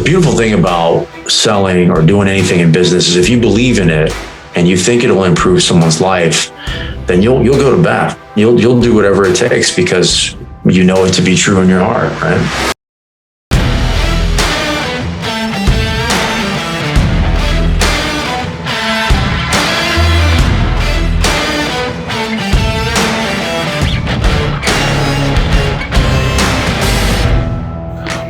beautiful thing about selling or doing anything in business is if you believe in it and you think it'll improve someone's life, then you'll go to bat. You'll do whatever it takes because you know it to be true in your heart, right?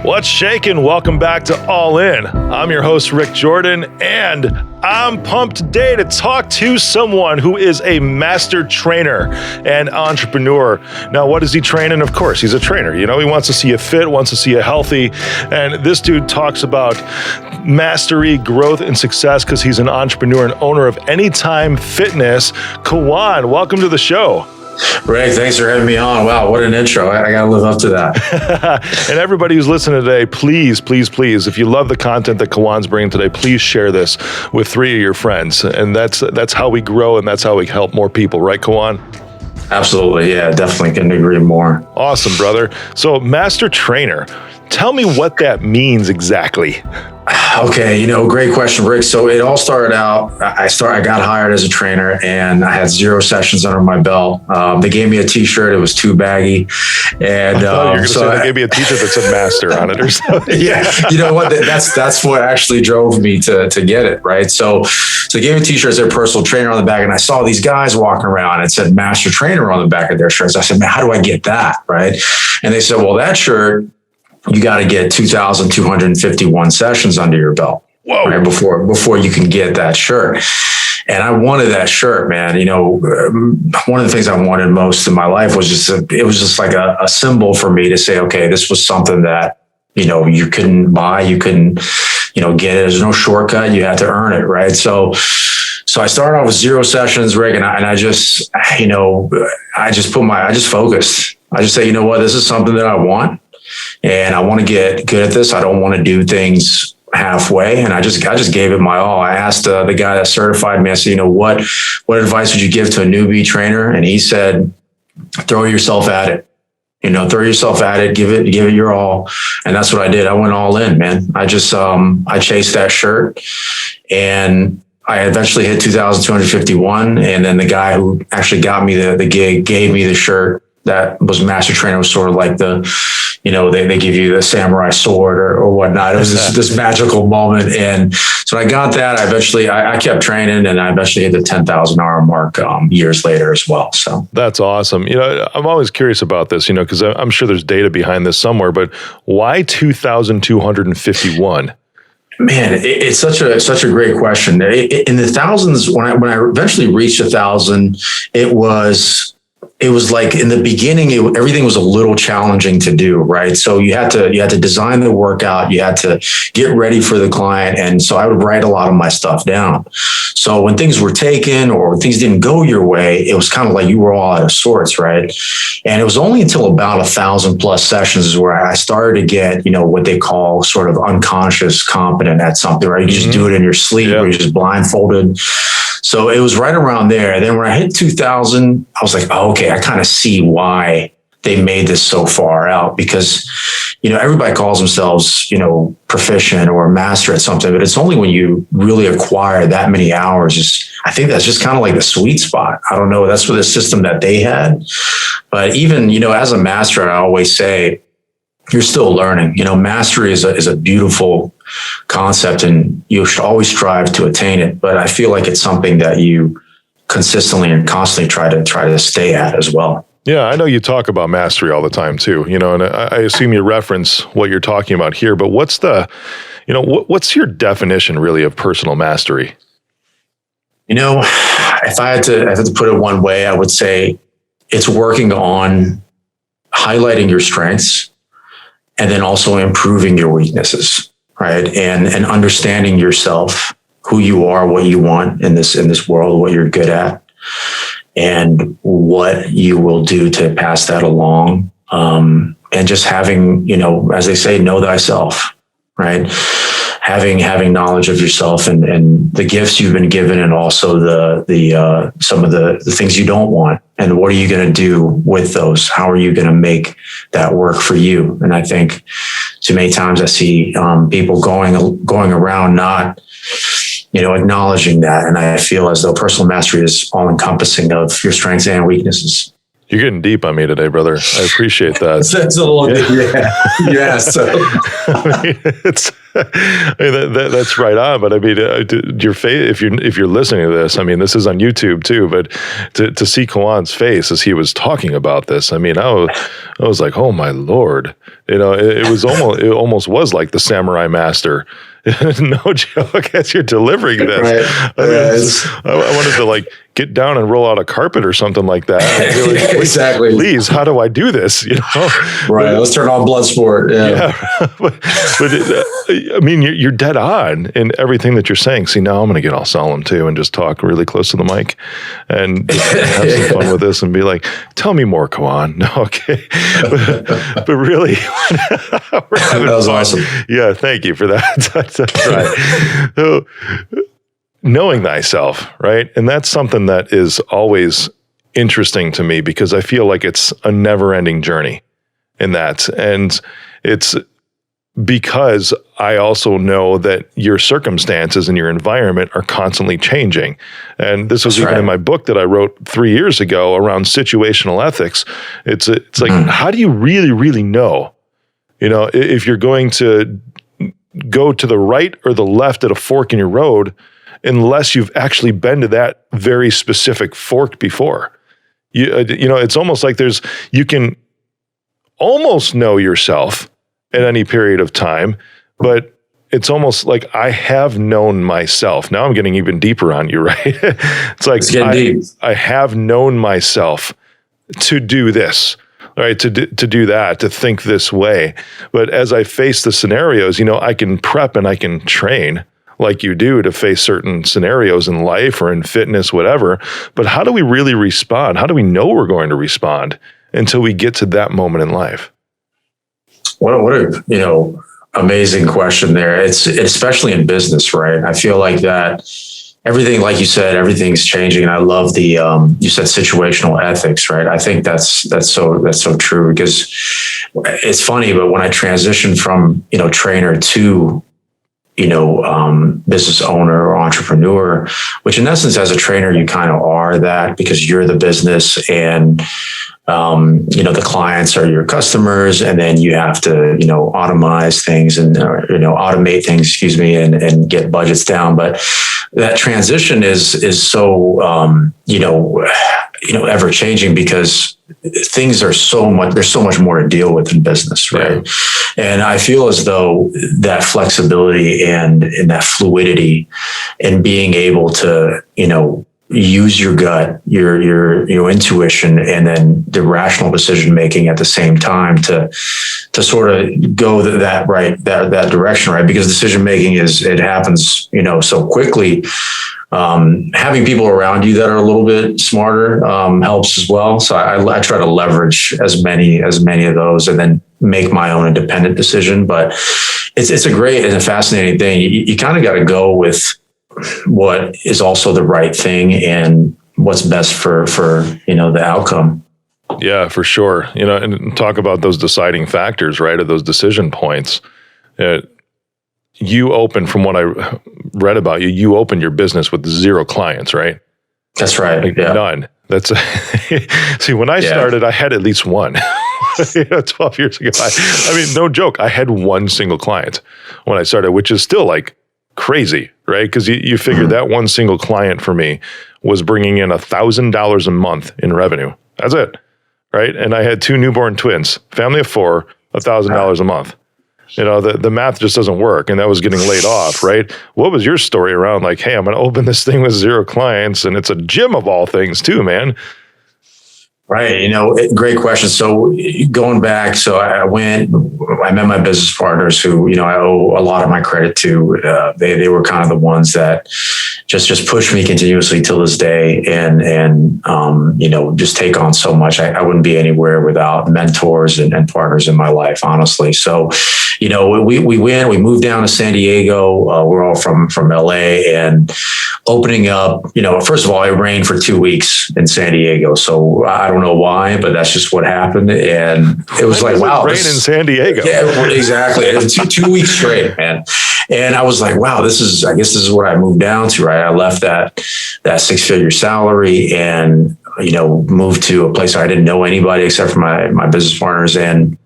What's shaking? Welcome back to All In. I'm your host, Rick Jordan, and I'm pumped today to talk to someone who is a master trainer and entrepreneur. Now, what is he training? Of course, he's a trainer. You know, he wants to see you fit, wants to see you healthy. And this dude talks about mastery, growth, and success because he's an entrepreneur and owner of Anytime Fitness. Kawan, welcome to the show. Rick, thanks for having me on. Wow, what an intro. I got to live up to that. And everybody who's listening today, please, if you love the content that Kawan's bringing today, please share this with 3 of your friends. And that's how we grow and that's how we help more people. Right, Kawan? Absolutely. Yeah, definitely couldn't agree more. Awesome, brother. So master trainer, tell me what that means exactly. Okay, great question, Rick. So it all started out, I got hired as a trainer and I had 0 sessions under my belt. They gave me a t-shirt. It was too baggy. And they gave me a t-shirt that said master on it or something. Yeah. You know what? That's what actually drove me to get it. Right. So they gave me a t-shirt that said personal trainer on the back. And I saw these guys walking around and it said master trainer on the back of their shirts. I said, man, how do I get that? Right. And they said, well, that shirt, you got to get 2,251 sessions under your belt. Whoa. Right, before you can get that shirt. And I wanted that shirt, man. One of the things I wanted most in my life was just like a symbol for me to say, okay, this was something that, you couldn't buy, you couldn't, get it. There's no shortcut. You had to earn it. Right. So I started off with 0 sessions, Rick, and I just focused. I just say, you know what, this is something that I want. And I want to get good at this. I don't want to do things halfway. And I just gave it my all. I asked the guy that certified me, I said, what advice would you give to a newbie trainer? And he said, throw yourself at it. Throw yourself at it, give it your all. And that's what I did. I went all in, man. I just, I chased that shirt and I eventually hit 2,251. And then the guy who actually got me the gig gave me the shirt that was master trainer. Was sort of like they give you the samurai sword or whatnot. It was this magical moment. And so I got that. I kept training and I eventually hit the 10,000 hour mark years later as well. So that's awesome. I'm always curious about this, because I'm sure there's data behind this somewhere, but why 2,251? Man, it's such a great question. In the thousands, when I eventually reached 1,000, it was like in the beginning, everything was a little challenging to do, right? So you had to design the workout, you had to get ready for the client. And so I would write a lot of my stuff down. So when things were taken or things didn't go your way, it was kind of like you were all out of sorts, right? And it was only until about 1,000+ sessions is where I started to get, what they call sort of unconscious competent at something, right? You just do it in your sleep or you're just blindfolded. So it was right around there. And then when I hit 2,000, I was like, oh, okay, I kind of see why they made this so far out because, everybody calls themselves, proficient or master at something, but it's only when you really acquire that many hours. I think that's just kind of like the sweet spot. I don't know. That's for the system that they had. But even, as a master, I always say, you're still learning. Mastery is a beautiful concept and you should always strive to attain it. But I feel like it's something that you consistently and constantly try to stay at as well. Yeah, I know you talk about mastery all the time too, and I assume you reference what you're talking about here, but what's what's your definition really of personal mastery? If I had to put it one way, I would say it's working on highlighting your strengths and then also improving your weaknesses, right? And understanding yourself, who you are, what you want in this world, what you're good at, and what you will do to pass that along. And just having, as they say, know thyself, right? Having knowledge of yourself and the gifts you've been given, and also the some of the things you don't want, and what are you going to do with those? How are you going to make that work for you? And I think too many times I see people going around not, acknowledging that. And I feel as though personal mastery is all encompassing of your strengths and weaknesses. You're getting deep on me today, brother. I appreciate that. That's a little bit, yeah. So that's right on. But I mean, your face. If you're listening to this, I mean, this is on YouTube too. But to see Kawan's face as he was talking about this, I mean, I was like, oh my Lord, it almost was like the Samurai Master. No joke, as you're delivering this. Right. I wanted to like get down and roll out a carpet or something like that. Like, exactly. Please, how do I do this? Right. Let's turn on Bloodsport. Yeah. But I mean, you're dead on in everything that you're saying. See, now I'm going to get all solemn too and just talk really close to the mic and just have some fun with this and be like, tell me more, Kawan. No, okay. But really, we're having that was fun. Awesome. Yeah. Thank you for that. That's right. So, knowing thyself, right? And that's something that is always interesting to me because I feel like it's a never-ending journey in that. And it's because I also know that your circumstances and your environment are constantly changing. And this was even in my book that I wrote 3 years ago around situational ethics. It's like, how do you really, really know, if you're going to go to the right or the left at a fork in your road, unless you've actually been to that very specific fork before. It's almost like you can almost know yourself at any period of time, but it's almost like I have known myself. Now I'm getting even deeper on you, right? It's like I have known myself to do this. Right, to do that, to think this way. But as I face the scenarios, I can prep and I can train like you do to face certain scenarios in life or in fitness, whatever. But how do we really respond? How do we know we're going to respond until we get to that moment in life? What a amazing question there. It's especially in business, right? I feel like that. Everything, like you said, everything's changing. And I love the, you said situational ethics, right? I think that's so true because it's funny, but when I transitioned from, trainer to, business owner or entrepreneur, which in essence, as a trainer, you kind of are that because you're the business and, the clients are your customers, and then you have to, automate things and, and get budgets down. But that transition is so, ever changing because things are there's so much more to deal with in business. Right. Yeah. And I feel as though that flexibility and that fluidity and being able to, use your gut, your intuition, and then the rational decision making at the same time to sort of go that direction, right? Because decision making it happens, so quickly. Having people around you that are a little bit smarter helps as well. So I try to leverage as many of those, and then make my own independent decision. But it's a great and a fascinating thing. You kind of got to go with what is also the right thing and what's best for the outcome. Yeah, for sure. And talk about those deciding factors, right? Of those decision points. You open, from what I read about you, you opened your business with 0 clients, right? That's right. Like none. That's see, when I started, I had at least one. 12 years ago. I mean, no joke. I had one single client when I started, which is still like crazy, right? Because you figure that one single client for me was bringing in $1,000 a month in revenue. That's it, right? And I had 2 newborn twins, family of 4, $1,000 a month. The math just doesn't work, and that was getting laid off, right? What was your story around like, hey, I'm going to open this thing with 0 clients, and it's a gym of all things too, man? Right. Great question. So going back, so I met my business partners who, I owe a lot of my credit to. They were kind of the ones that just push me continuously till this day and just take on so much. I wouldn't be anywhere without mentors and partners in my life, honestly. So, we moved down to San Diego. We're all from LA, and opening up, first of all, it rained for 2 weeks in San Diego. So I don't know why, but that's just what happened. And it was like, wow. Rain in San Diego. Yeah, exactly. It was 2 weeks straight, man. And I was like, wow, I guess this is what I moved down to, right? I left that 6-figure salary and, moved to a place where I didn't know anybody except for my business partners. And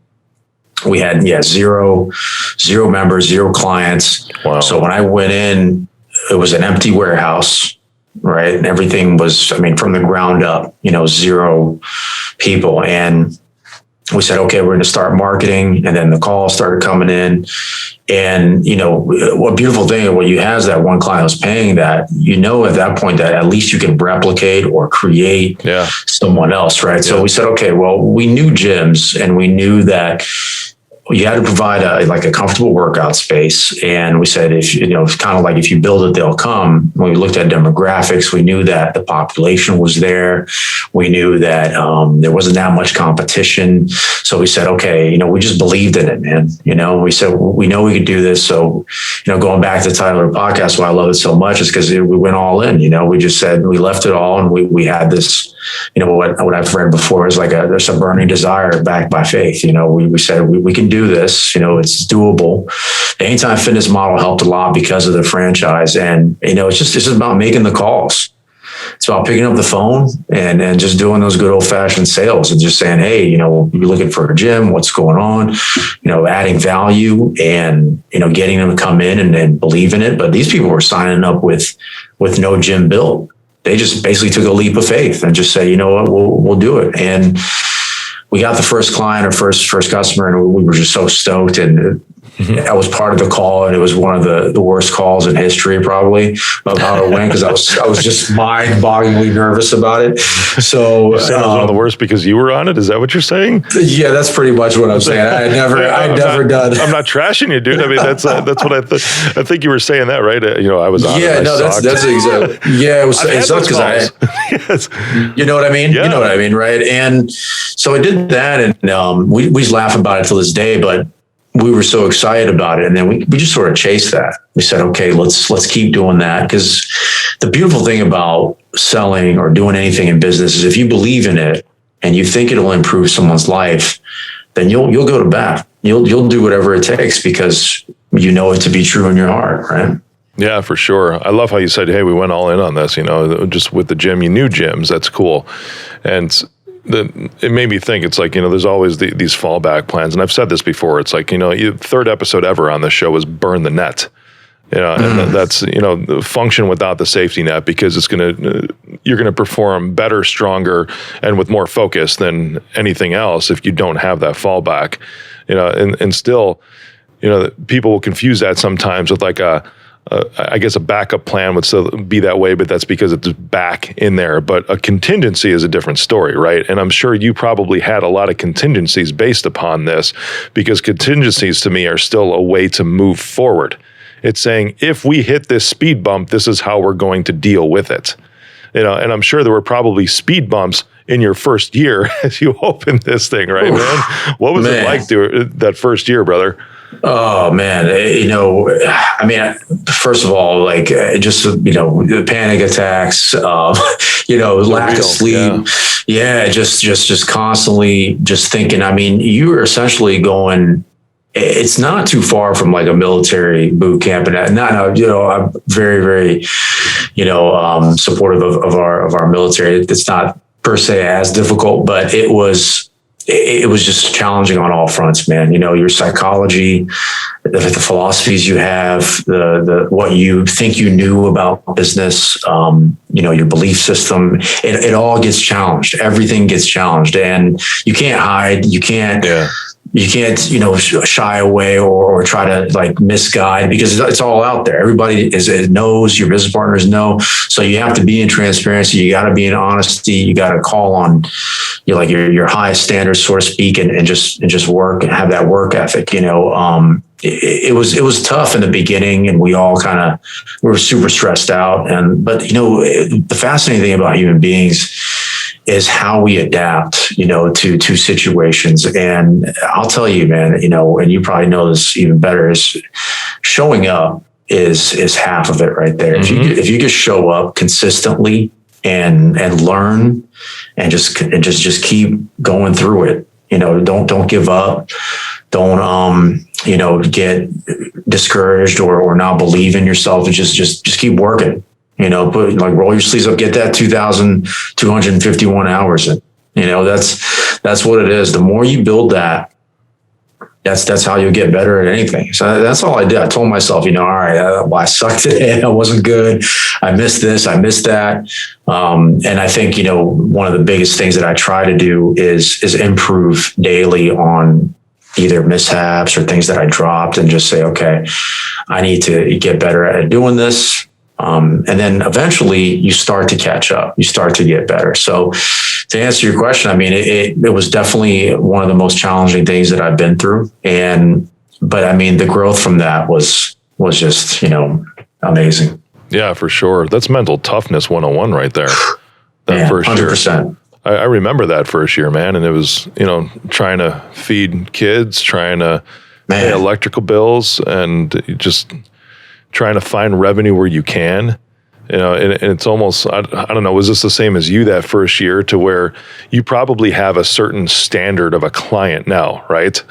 we had, zero members, 0 clients. Wow. So when I went in, it was an empty warehouse, right? And everything was, from the ground up, 0 people. And we said, okay, we're going to start marketing. And then the calls started coming in. And, what beautiful thing, when you have that one client who's paying that, at that point that at least you can replicate or create someone else, right? So we said, okay, well, we knew gyms and we knew that you had to provide a comfortable workout space. And we said, if kind of like if you build it, they'll come. When we looked at demographics, we knew that the population was there. We knew that there wasn't that much competition. So we said, okay, we just believed in it, man. We said, we know we could do this. So, going back to the title of the podcast, why I love it so much is because we went all in. We just said, we left it all. And we had this, what I've read before is there's a burning desire backed by faith. We said, we can do this, it's doable. The Anytime Fitness model helped a lot because of the franchise. And, it's just about making the calls. It's about picking up the phone and just doing those good old fashioned sales and just saying, hey, you're looking for a gym, what's going on, adding value and, getting them to come in and believe in it. But these people were signing up with no gym built. They just basically took a leap of faith and just say, you know what, we'll do it. And we got the first client or first customer, and we were just so stoked. And I was part of the call, and it was one of the worst calls in history, probably, of how it went, because I was just mind-bogglingly nervous about it. So it was one of the worst because you were on it. Is that what you're saying? Yeah, that's pretty much what I'm saying. I'd never done. I'm not trashing you, dude. That's what I think you were saying that, right? I was on. Yeah, no, that's exactly. Yeah, it sucked because yes. You know what I mean? Yeah. You know what I mean, right? And so I did that, and we just laugh about it till this day, but we were so excited about it. And then we just sort of chased that. We said, okay, let's keep doing that. Because the beautiful thing about selling or doing anything in business is if you believe in it and you think it'll improve someone's life, then you'll go to bat. You'll do whatever it takes because you know it to be true in your heart, right? Yeah, for sure. I love how you said, hey, we went all in on this, just with the gym, you knew gyms. That's cool. And it made me think, it's like, there's always these fallback plans. And I've said this before. It's like, third episode ever on this show was burn the net. And that's, function without the safety net, because you're going to perform better, stronger, and with more focus than anything else if you don't have that fallback, and still, people will confuse that sometimes with like I guess a backup plan would still be that way, but that's because it's back in there. But a contingency is a different story, right? And I'm sure you probably had a lot of contingencies based upon this, because contingencies to me are still a way to move forward. It's saying, if we hit this speed bump, this is how we're going to deal with it. And I'm sure there were probably speed bumps in your first year as you opened this thing, right, man? What was it like that first year, brother? Oh man, first of all, just panic attacks, lack of sleep. Yeah, just constantly just thinking. You were essentially going. It's not too far from like a military boot camp, and I'm very, very, supportive of our military. It's not per se as difficult, but it was just challenging on all fronts, man. Your psychology, the philosophies you have, the what you think you knew about business, your belief system, it all gets challenged. Everything gets challenged, and you can't hide. You can't. Yeah. You can't, shy away or try to misguide, because it's all out there. Everybody knows, your business partners know. So you have to be in transparency. You got to be in honesty. You got to call on your highest standards, so to speak, and just work and have that work ethic. It was tough in the beginning, and we all we were super stressed out. But the fascinating thing about human beings is how we adapt, to situations. And I'll tell you, man, and you probably know this even better, is showing up is half of it right there. Mm-hmm. If you just show up consistently and learn and just keep going through it. Don't give up. Don't get discouraged or not believe in yourself. And just keep working. Roll your sleeves up, get that 2,251 hours in. That's what it is. The more you build that, that's how you'll get better at anything. So that's all I did. I told myself, all right, I sucked today. I wasn't good. I missed this. I missed that. And I think, one of the biggest things that I try to do is improve daily on either mishaps or things that I dropped, and just say, okay, I need to get better at doing this. And then eventually you start to catch up. You start to get better. So to answer your question, I mean, it was definitely one of the most challenging things that I've been through. But I mean, the growth from that was just, amazing. Yeah, for sure. That's mental toughness 101 right there. That first 100%. Year. I remember that first year, man. And it was, trying to feed kids, trying to pay electrical bills, and just trying to find revenue where you can. And it's almost, I don't know, was this the same as you that first year, to where you probably have a certain standard of a client now, right?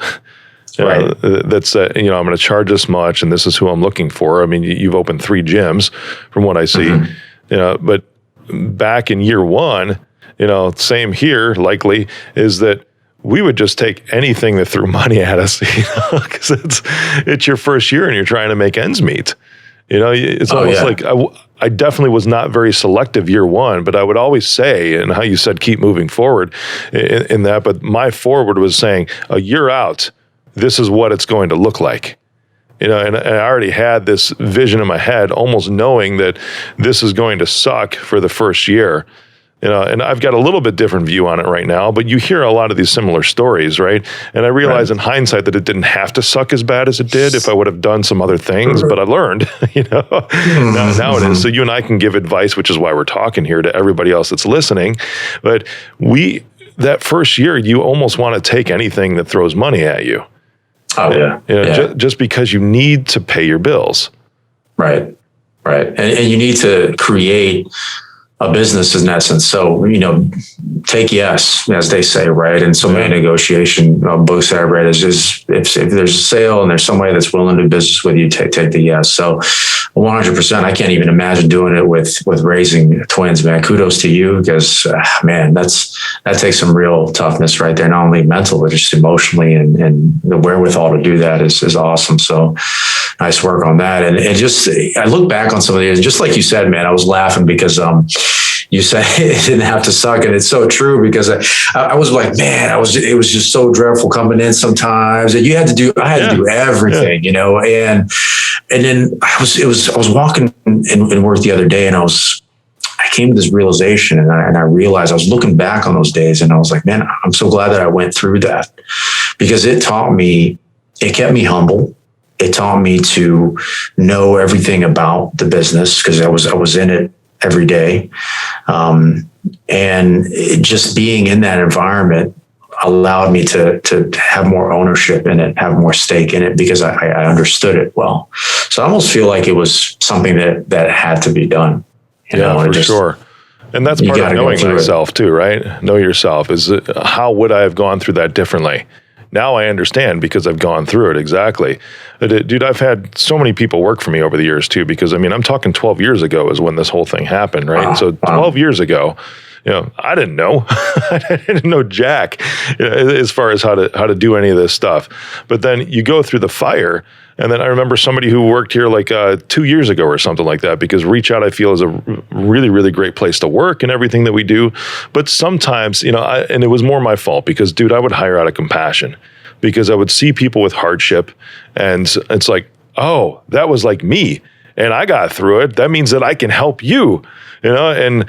Right. That's, I'm going to charge this much, and this is who I'm looking for. I mean, you've opened 3 gyms from what I see, but back in year one, same here, likely, is that we would just take anything that threw money at us, because it's your first year and you're trying to make ends meet. It's almost like I definitely was not very selective year one, but I would always say, and how you said, keep moving forward in that, but my forward was saying, a year out, this is what it's going to look like. And I already had this vision in my head, almost knowing that this is going to suck for the first year. And I've got a little bit different view on it right now, but you hear a lot of these similar stories, right? And I realize in hindsight that it didn't have to suck as bad as it did if I would have done some other things, but I learned, now it is. So you and I can give advice, which is why we're talking here, to everybody else that's listening. But that first year, you almost want to take anything that throws money at you. Oh, yeah. Just because you need to pay your bills. Right. And you need to create a business in essence. So, take yes, as they say, right? And so many negotiation books that I read is just, if there's a sale and there's somebody that's willing to do business with you, take the yes. So 100%, I can't even imagine doing it with raising twins, man. Kudos to you, because man, that takes some real toughness right there. Not only mental, but just emotionally, and the wherewithal to do that is awesome. So nice work on that. And just, I look back on some of these, just like you said, man, I was laughing because, you said it didn't have to suck. And it's so true, because I was like, man, it was just so dreadful coming in sometimes, and I had to do everything, and then I was walking in work the other day, and I came to this realization, and I realized I was looking back on those days, and I was like, man, I'm so glad that I went through that, because it kept me humble. It taught me to know everything about the business, because I was in it every day. And just being in that environment allowed me to have more ownership in it, have more stake in it, because I understood it well. So I almost feel like it was something that had to be done. For sure. And that's part of knowing thyself too, right? Know yourself. How would I have gone through that differently? Now I understand, because I've gone through it. Exactly. Dude, I've had so many people work for me over the years too, because I'm talking 12 years ago is when this whole thing happened, right? Wow. So 12 years ago, I didn't know. I didn't know jack as far as how to do any of this stuff. But then you go through the fire. And then I remember somebody who worked here like 2 years ago or something like that, because Reach Out, I feel, is a really, really great place to work and everything that we do. But sometimes, and it was more my fault, because, dude, I would hire out of compassion, because I would see people with hardship, and it's like, oh, that was like me, and I got through it. That means that I can help you, and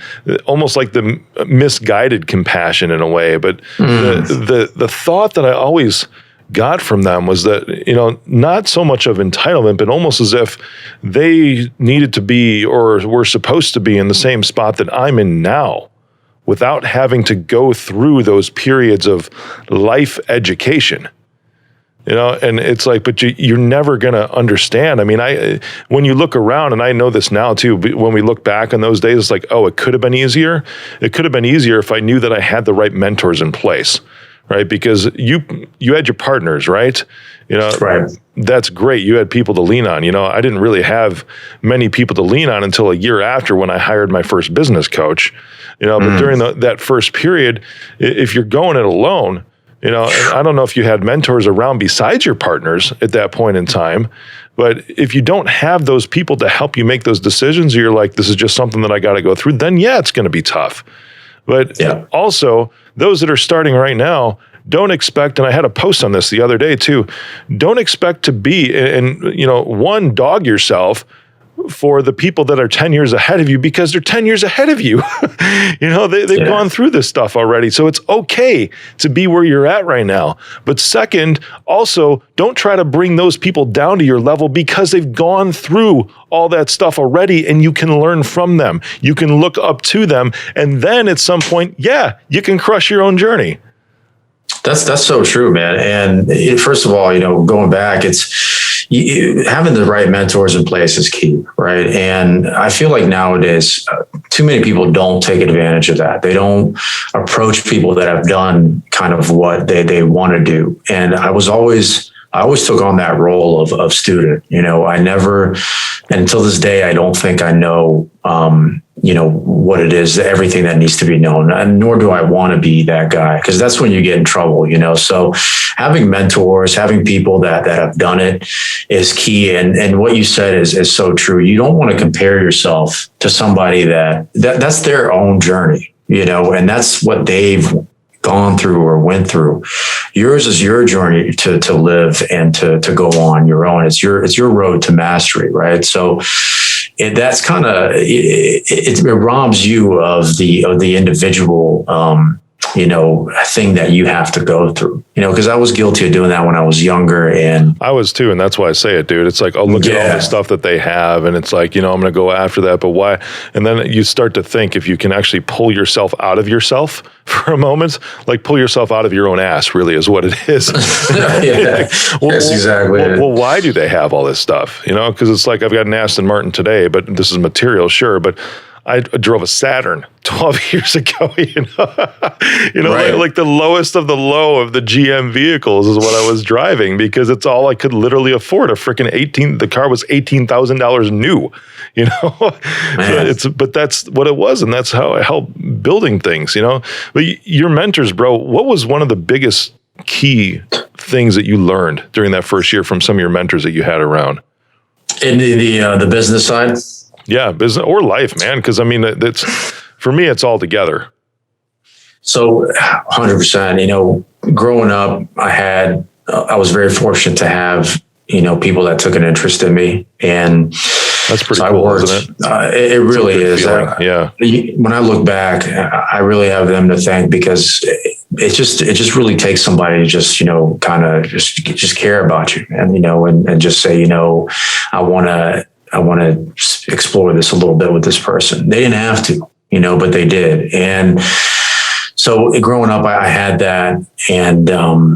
almost like the misguided compassion in a way. But the thought that I always got from them was that, not so much of entitlement, but almost as if they needed to be, or were supposed to be, in the same spot that I'm in now, without having to go through those periods of life education. And it's like, but you're never going to understand. I mean, when you look around, and I know this now too, when we look back on those days, it's like, oh, it could have been easier. It could have been easier if I knew that I had the right mentors in place, right? Because you had your partners, right? Right. That's great. You had people to lean on. I didn't really have many people to lean on until a year after when I hired my first business coach, but during that first period, if you're going it alone, and I don't know if you had mentors around besides your partners at that point in time, but if you don't have those people to help you make those decisions, or you're like, this is just something that I got to go through, then yeah, it's going to be tough. But also, those that are starting right now, don't expect, and I had a post on this the other day too, don't expect to be, and dog yourself for the people that are 10 years ahead of you, because they're 10 years ahead of you. They've gone through this stuff already. So it's okay to be where you're at right now. But second, also, don't try to bring those people down to your level, because they've gone through all that stuff already, and you can learn from them. You can look up to them. And then at some point, you can crush your own journey. That's so true, man. And first of all, going back, it's having the right mentors in place is key, right? And I feel like nowadays, too many people don't take advantage of that. They don't approach people that have done kind of what they want to do. And I always took on that role of student. I never, and until this day, I don't think I know, what it is, everything that needs to be known, and nor do I want to be that guy, because that's when you get in trouble, So having mentors, having people that have done it is key. And what you said is so true. You don't want to compare yourself to somebody that's their own journey, and that's what they've gone through or went through. Yours is your journey to live and to go on your own. It's your road to mastery, right? So that's kind of it robs you of the individual thing that you have to go through, because I was guilty of doing that when I was younger. And I was too. And that's why I say it, dude. It's like, oh, look at all the stuff that they have. And it's like, I'm going to go after that, but why? And then you start to think, if you can actually pull yourself out of yourself for a moment, like pull yourself out of your own ass, really is what it is. That's exactly it. Well, why do they have all this stuff? Because it's like, I've got an Aston Martin today, but this is material, sure. But I drove a Saturn 12 years ago, right. like the lowest of the low of the GM vehicles is what I was driving, because it's all I could literally afford. The car was $18,000 new, but that's what it was. And that's how I helped building things, but your mentors, bro, what was one of the biggest key things that you learned during that first year from some of your mentors that you had around? In the business side? Yeah, business or life, man. Because I mean, for me, it's all together. So 100%, growing up, I was very fortunate to have, people that took an interest in me. And that's pretty cool, isn't it? It really is. Yeah. When I look back, I really have them to thank, because it just really takes somebody to just, kind of just care about you and just say, I want to explore this a little bit with this person. They didn't have to, but they did. And so growing up, I had that, and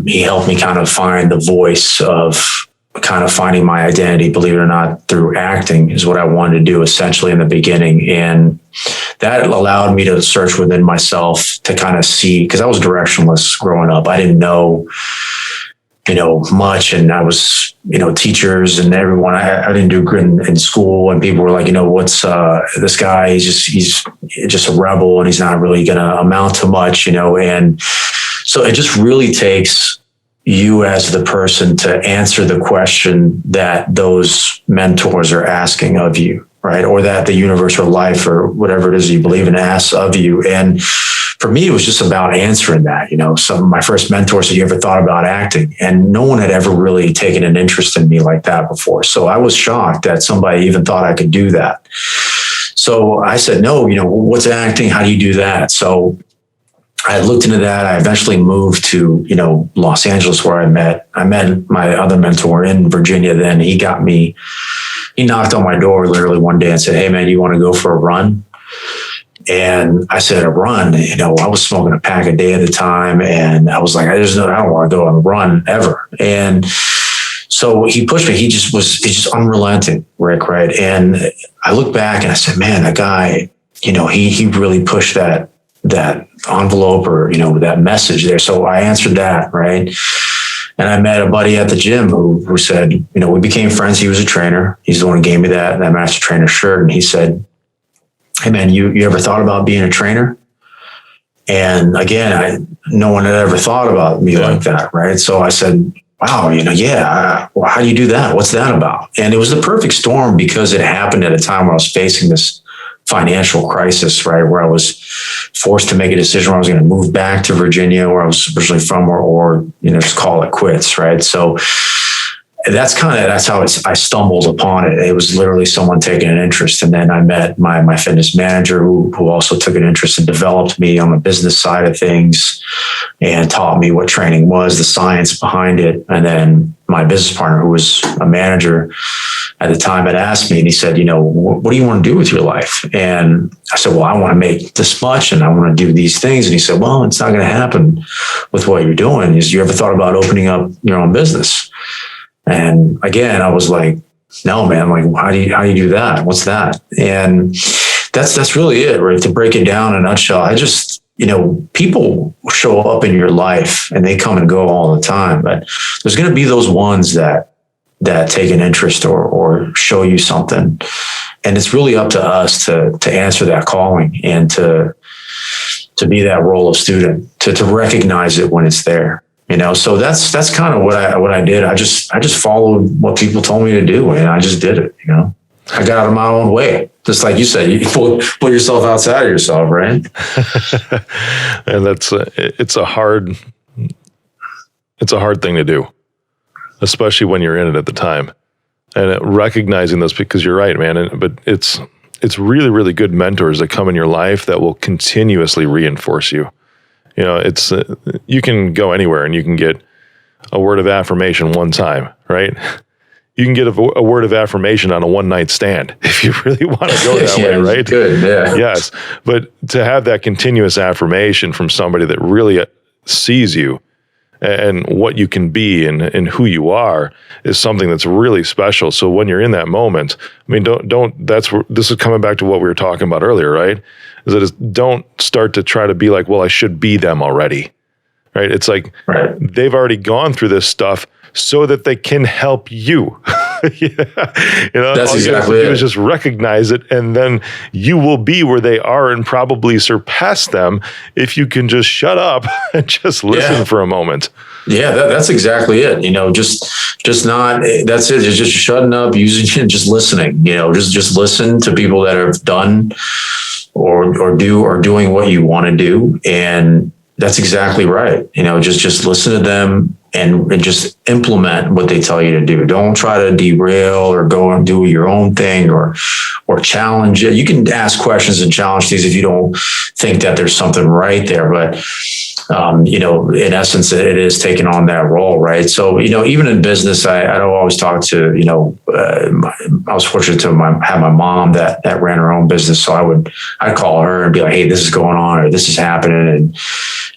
he helped me kind of find the voice of kind of finding my identity, believe it or not, through acting is what I wanted to do essentially in the beginning. And that allowed me to search within myself to kind of see, because I was directionless growing up. I didn't know, much. And I was, teachers and everyone, I didn't do good in school, and people were like, what's this guy? He's just a rebel, and he's not really going to amount to much, and so it just really takes you as the person to answer the question that those mentors are asking of you, right? Or that the universe or life or whatever it is you believe in asks of you. And for me, it was just about answering that. Some of my first mentors said, "You ever thought about acting?" And no one had ever really taken an interest in me like that before. So I was shocked that somebody even thought I could do that. So I said, "No, what's acting? How do you do that?" So I looked into that. I eventually moved to, Los Angeles, where I met my other mentor in Virginia. Then he knocked on my door literally one day and said, "Hey man, you want to go for a run?" And I said, a run, I was smoking a pack a day at the time. And I was like, I don't want to go on a run ever. And so he pushed me. He's just unrelenting, Rick. Right. And I look back and I said, man, that guy, he really pushed that envelope or, that message there. So I answered that. Right. And I met a buddy at the gym who said, we became friends. He was a trainer. He's the one who gave me that master trainer shirt. And he said, hey man, you ever thought about being a trainer? And again, no one had ever thought about me like that. Right. So I said, wow, well, how do you do that? What's that about? And it was the perfect storm because it happened at a time where I was facing this financial crisis, right? Where I was forced to make a decision where I was going to move back to Virginia, where I was originally from, or just call it quits, right? So that's how I stumbled upon it. It was literally someone taking an interest. And then I met my fitness manager who also took an interest and developed me on the business side of things and taught me what training was, the science behind it. And then my business partner, who was a manager at the time, had asked me, and he said, what do you want to do with your life? And I said, well, I want to make this much and I want to do these things. And he said, well, it's not going to happen with what you're doing. You ever thought about opening up your own business? And again, I was like, no, man, like, how do you do that? What's that? And that's really it, right? To break it down in a nutshell, I just, people show up in your life and they come and go all the time, but there's going to be those ones that take an interest or show you something. And it's really up to us to answer that calling and to be that role of student, to recognize it when it's there. So that's kind of what I did. I just followed what people told me to do, and I just did it. I got out of my own way, just like you said. You pull yourself outside of yourself, right? And it's a hard thing to do, especially when you're in it at the time, and recognizing this, because you're right, man. But it's really, really good mentors that come in your life that will continuously reinforce you. It's you can go anywhere and you can get a word of affirmation one time, right? You can get a word of affirmation on a one-night stand if you really want to go that way, right? Good, yeah. Yes, but to have that continuous affirmation from somebody that really sees you and what you can be and who you are is something that's really special. So when you're in that moment, I mean, this is coming back to what we were talking about earlier, right? Is that don't start to try to be like, well, I should be them already, right? It's like they've already gone through this stuff so that they can help you. That's all exactly you have to do it. is just recognize it, and then you will be where they are and probably surpass them if you can just shut up and just listen for a moment. Yeah, that's exactly it. Just not, that's it. It's just shutting up, using, just listening, just listen to people that have done or doing what you want to do. And that's exactly right. Just listen to them and just implement what they tell you to do. Don't try to derail or go and do your own thing or challenge it. You can ask questions and challenge these if you don't think that there's something right there. But, in essence, it is taking on that role, right? So, even in business, I don't always talk to, I was fortunate to have my mom that ran her own business. So I'd call her and be like, hey, this is going on or this is happening.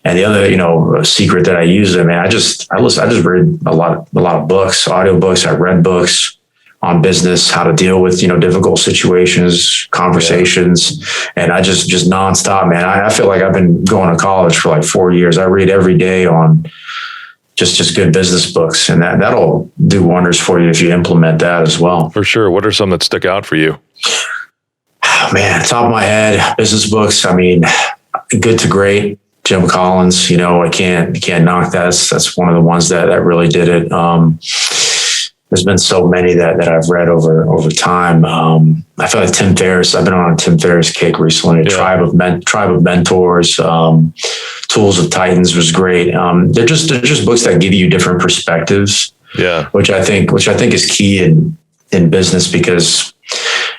And the other, secret that I use, I just read a lot of books, audiobooks. I read books on business, how to deal with, difficult situations, conversations. And I just nonstop, man. I feel like I've been going to college for like 4 years. I read every day on just good business books, and that'll do wonders for you if you implement that as well. For sure. What are some that stick out for you? Oh, man, top of my head, business books. Good to Great. Jim Collins, I can't knock that. That's one of the ones that really did it. There's been so many that I've read over time. I feel like Tim Ferriss. I've been on a Tim Ferriss kick recently. Tribe of Mentors, Tools of Titans was great. They're just books that give you different perspectives. Yeah, which I think is key in business, because,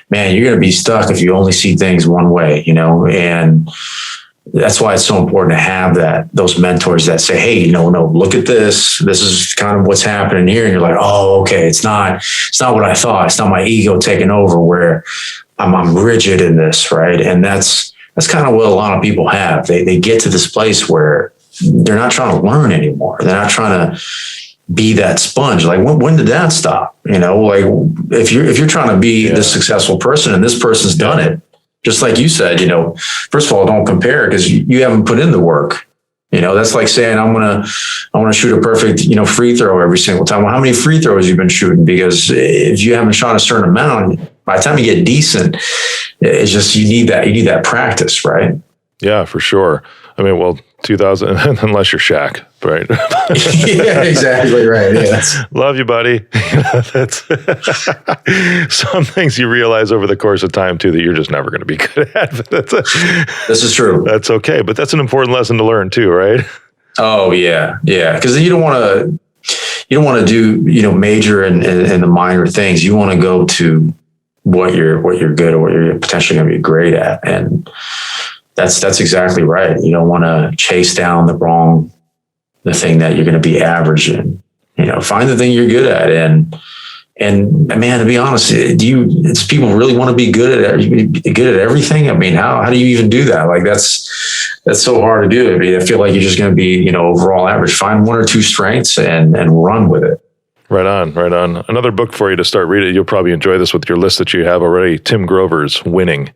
man, you're going to be stuck if you only see things one way. And that's why it's so important to have those mentors that say, hey, no, look at this. This is kind of what's happening here. And you're like, oh, okay. It's not what I thought. It's not my ego taking over where I'm rigid in this. Right. And that's that's kind of what a lot of people have. They get to this place where they're not trying to learn anymore. They're not trying to be that sponge. Like when did that stop? Like if you're trying to be this successful person and this person's done it, just like you said, first of all, don't compare because you haven't put in the work. That's like saying I want to shoot a perfect, free throw every single time. Well, how many free throws you've been shooting? Because if you haven't shot a certain amount, by the time you get decent, it's just you need that practice, right? Yeah, for sure. I mean, well, 2000, unless you're Shaq, right? Yeah, exactly right. Yeah. Love you, buddy. That's some things you realize over the course of time too that you're just never going to be good at. This is true. That's okay, but that's an important lesson to learn too, right? Oh yeah, because you don't want to do major and the minor things. You want to go to what you're good or what you're potentially going to be great at, and that's exactly right. You don't want to chase down the thing that you're going to be average in. Find the thing you're good at, and man, to be honest, does people really want to be good at everything? I mean, how do you even do that? Like that's so hard to do. I mean, I feel like you're just going to be overall average. Find one or two strengths and run with it. Right on. Another book for you to start reading. You'll probably enjoy this with your list that you have already. Tim Grover's Winning.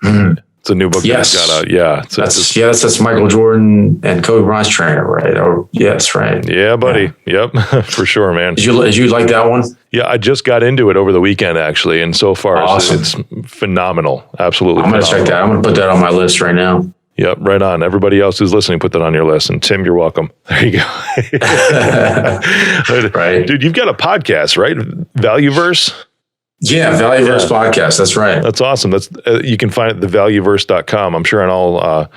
Mm. It's a new book that got out. Yeah. That's Michael Jordan and Kobe Bryant's trainer, right? Oh, yes, right. Yeah, buddy. Yeah. Yep. For sure, man. Did you like that one? Yeah, I just got into it over the weekend, actually. And so far, awesome. It's phenomenal. Absolutely. I'm going to check that. I'm going to put that on my list right now. Yep, right on. Everybody else who's listening, put that on your list. And Tim, you're welcome. There you go. Right. Dude, you've got a podcast, right? ValueVerse? Yeah, ValueVerse podcast. That's right. That's awesome. That's you can find it at thevalueverse.com. I'm sure on all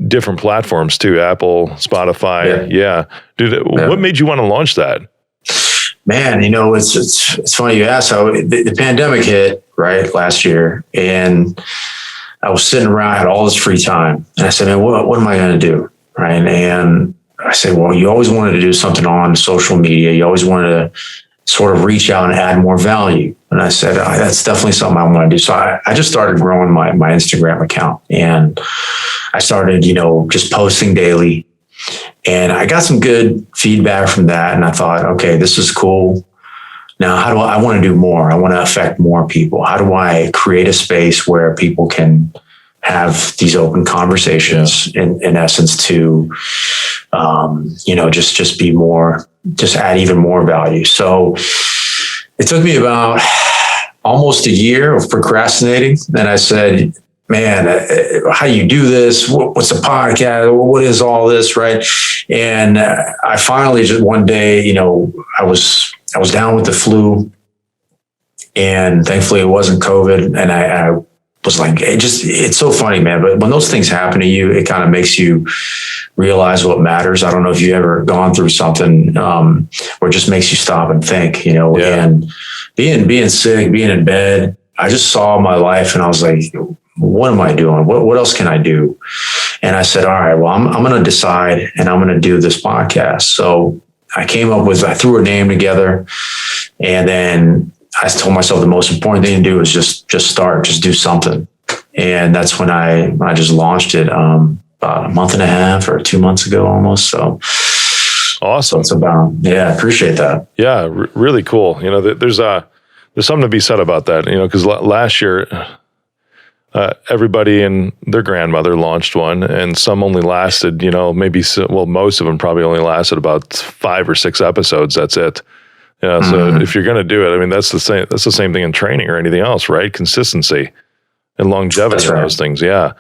different platforms too, Apple, Spotify. Yeah. Dude, what made you want to launch that? Man, it's funny you ask. How the pandemic hit right last year, and I was sitting around, I had all this free time, and I said, man, what am I going to do? Right. And I said, well, you always wanted to do something on social media. You always wanted to sort of reach out and add more value. And I said, that's definitely something I want to do. So I just started growing my Instagram account, and I started, just posting daily, and I got some good feedback from that. And I thought, okay, this is cool. Now, how do I want to do more? I want to affect more people. How do I create a space where people can have these open conversations in essence to, just be more, just add even more value. So it took me about almost a year of procrastinating. And I said, man, how do you do this? What's a podcast? What is all this? Right. And I finally just one day, I was down with the flu, and thankfully it wasn't COVID. And I was like, it's so funny, man. But when those things happen to you, it kind of makes you realize what matters. I don't know if you've ever gone through something where it just makes you stop and think, and being sick, being in bed, I just saw my life and I was like, what am I doing? What else can I do? And I said, all right, well, I'm going to decide and I'm going to do this podcast. So I threw a name together, and then I told myself the most important thing to do is just start, just do something. And that's when I just launched it about a month and a half or 2 months ago almost. So awesome. So it's I appreciate that. Yeah, really cool. There's something to be said about that, because last year, everybody and their grandmother launched one, and some only lasted, most of them probably only lasted about 5 or 6 episodes. That's it. So if you're going to do it, I mean, that's the same thing in training or anything else, right? Consistency and longevity in those things. Yeah.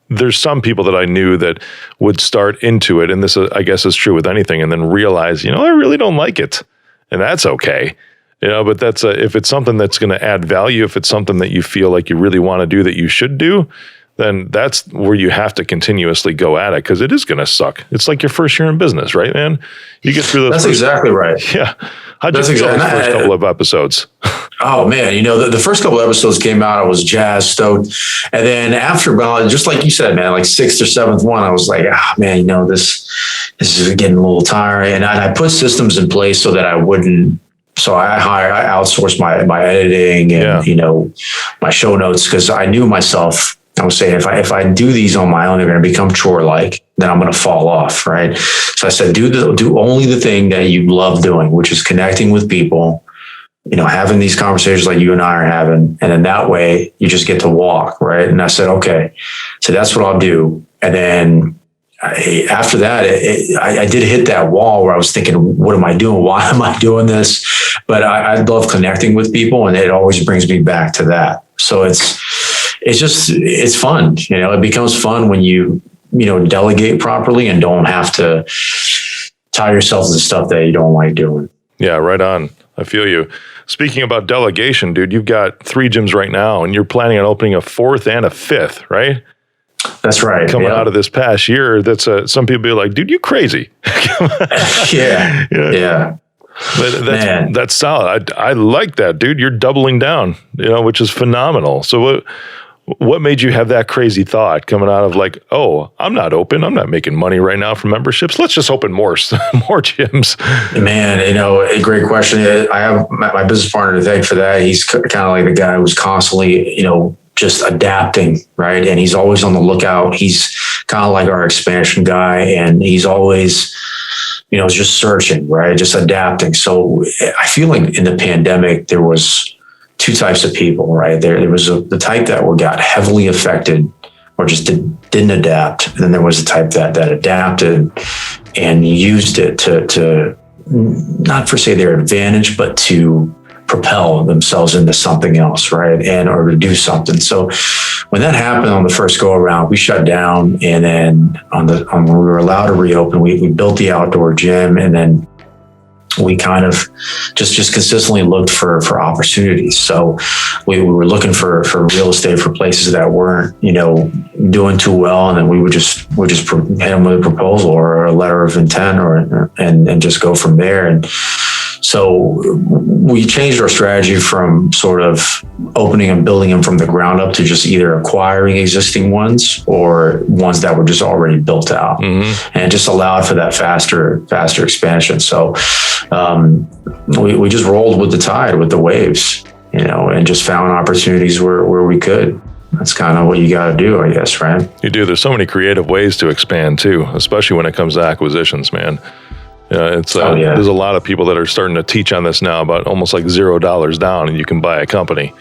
There's some people that I knew that would start into it, and this, I guess, is true with anything, and then realize, I really don't like it, and that's okay. But that's if it's something that's going to add value, if it's something that you feel like you really want to do, that you should do, then that's where you have to continuously go at it, because it is going to suck. It's like your first year in business, right, man? You get through those. That's exactly right. Yeah. How'd you feel the first couple of episodes? Oh man, the first couple of episodes came out, I was jazzed, stoked. And then after about, just like you said, man, like 6th or 7th one, I was like, man, this is getting a little tiring. And I put systems in place so that I wouldn't So I outsourced my editing and, my show notes, because I knew myself. I was saying, if I do these on my own, they're going to become chore-like, then I'm going to fall off. Right. So I said, do only the thing that you love doing, which is connecting with people, having these conversations like you and I are having. And then that way you just get to walk. Right. And I said, okay, so that's what I'll do. And then after that, I did hit that wall where I was thinking, what am I doing? Why am I doing this? But I love connecting with people, and it always brings me back to that. So it's fun. It becomes fun when you delegate properly and don't have to tie yourself to the stuff that you don't like doing. Yeah, right on. I feel you. Speaking about delegation, dude, you've got 3 gyms right now, and you're planning on opening a 4th and a 5th, right? That's right. Coming out of this past year, that's some people be like, dude, you crazy. Yeah. That's solid. I like that, dude. You're doubling down, which is phenomenal. So what made you have that crazy thought coming out of like, oh, I'm not open. I'm not making money right now from memberships. Let's just open more gyms. Man, a great question. I have my business partner to thank for that. He's kind of like the guy who's constantly, just adapting, right? And he's always on the lookout. He's kind of like our expansion guy, and he's always, just searching, right? Just adapting. So I feel like in the pandemic, there was 2 types of people, right? There was the type that got heavily affected or just didn't adapt. And then there was the type that adapted and used it to not per se their advantage, but to propel themselves into something else, right? Or to do something. So when that happened on the first go around, we shut down. And then when we were allowed to reopen, we built the outdoor gym, and then we kind of just consistently looked for opportunities. So we were looking for real estate for places that weren't, doing too well. And then we would just hit them with a proposal or a letter of intent and just go from there. And so we changed our strategy from sort of opening and building them from the ground up to just either acquiring existing ones or ones that were just already built out, and it just allowed for that faster expansion. So we just rolled with the tide, with the waves, and just found opportunities where we could. That's kind of what you got to do, I guess, right? You do. There's so many creative ways to expand too, especially when it comes to acquisitions, man. There's a lot of people that are starting to teach on this now about almost like $0 down and you can buy a company.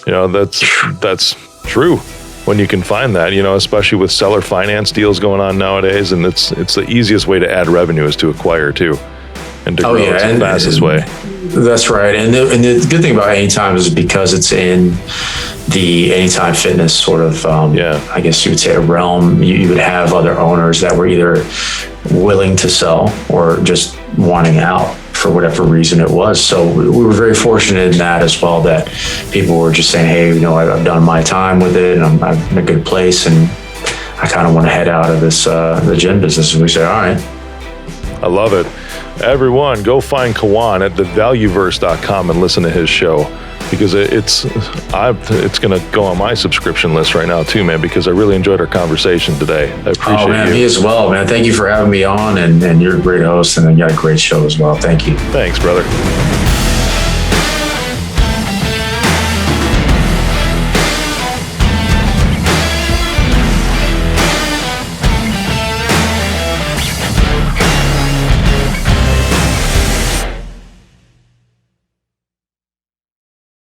That's true when you can find that, especially with seller finance deals going on nowadays. And it's the easiest way to add revenue is to acquire too. And to grow it's the fastest way. That's right. And the good thing about Anytime is because it's in the Anytime Fitness sort of, I guess you would say, a realm. You would have other owners that were either willing to sell or just wanting out for whatever reason it was. So we were very fortunate in that as well, that people were just saying, hey, I've done my time with it, and I'm in a good place, and I kind of want to head out of this the gym business. And we say, all right. I love it. Everyone, go find Kawan at thevalueverse.com and listen to his show, because it's going to go on my subscription list right now too, man, because I really enjoyed our conversation today. I appreciate you. Me as well, man. Thank you for having me on, and you're a great host, and you got a great show as well. Thank you. Thanks, brother.